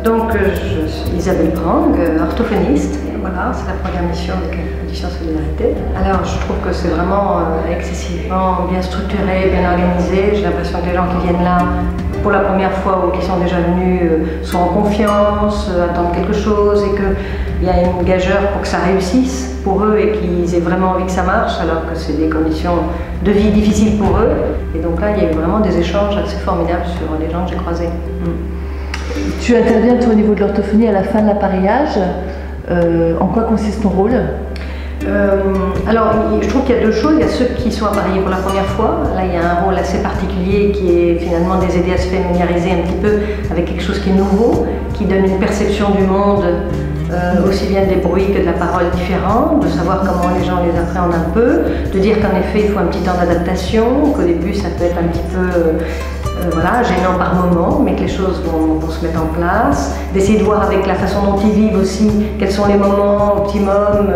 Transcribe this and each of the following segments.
Donc, je suis Isabelle Prang, orthophoniste. Voilà, c'est la première mission de Conditions Solidarité. Alors, je trouve que c'est vraiment excessivement bien structuré, bien organisé. J'ai l'impression que les gens qui viennent là pour la première fois ou qui sont déjà venus sont en confiance, attendent quelque chose et qu'il y a une gageure pour que ça réussisse pour eux et qu'ils aient vraiment envie que ça marche, alors que c'est des conditions de vie difficiles pour eux. Et donc là, il y a eu vraiment des échanges assez formidables sur les gens que j'ai croisés. Tu interviens toi, au niveau de l'orthophonie à la fin de l'appareillage. En quoi consiste ton rôle? Alors, je trouve qu'il y a deux choses. Il y a ceux qui sont appareillés pour la première fois. Là, il y a un rôle assez particulier qui est finalement de les aider à se familiariser un petit peu avec quelque chose qui est nouveau, qui donne une perception du monde, aussi bien des bruits que de la parole différente, de savoir comment les gens les appréhendent un peu, de dire qu'en effet, il faut un petit temps d'adaptation, qu'au début, ça peut être un petit peu voilà, gênant par moment, mais que les choses vont se mettre en place, d'essayer de voir avec la façon dont ils vivent aussi, quels sont les moments optimum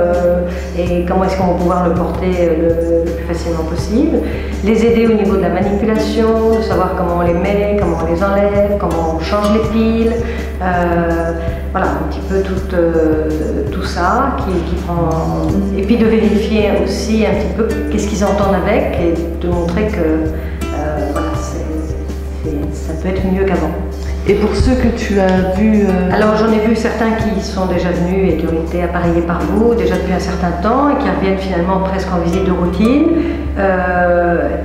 et comment est-ce qu'on va pouvoir le porter le plus facilement possible, les aider au niveau de la manipulation, de savoir comment on les met, comment on les enlève, comment on change les piles, voilà, un petit peu tout ça qui prend... Et puis de vérifier aussi un petit peu qu'est-ce qu'ils entendent avec et de montrer que voilà, ça peut être mieux qu'avant. Et pour ceux que tu as vus Alors j'en ai vu certains qui sont déjà venus et qui ont été appareillés par vous déjà depuis un certain temps et qui reviennent finalement presque en visite de routine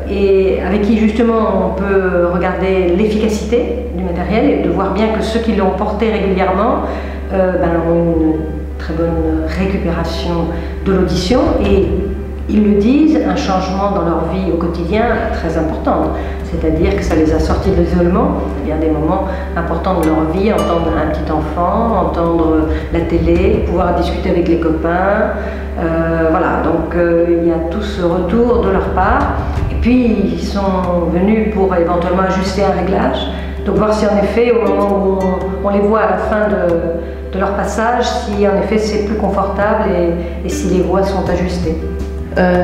et avec qui justement on peut regarder l'efficacité du matériel et de voir bien que ceux qui l'ont porté régulièrement ont une très bonne récupération de l'audition et ils le disent, un changement dans leur vie au quotidien très important. C'est-à-dire que ça les a sortis de l'isolement. Il y a des moments importants de leur vie, entendre un petit enfant, entendre la télé, pouvoir discuter avec les copains. Voilà, donc il y a tout ce retour de leur part. Et puis ils sont venus pour éventuellement ajuster un réglage. Donc voir si en effet, au moment où on les voit à la fin de leur passage, si en effet c'est plus confortable et si les voix sont ajustées.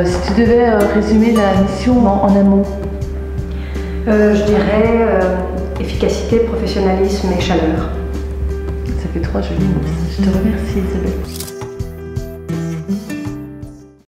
Si tu devais résumer la mission en un mot? Je dirais efficacité, professionnalisme et chaleur. Ça fait 3 jolis mots. Je te remercie Isabelle.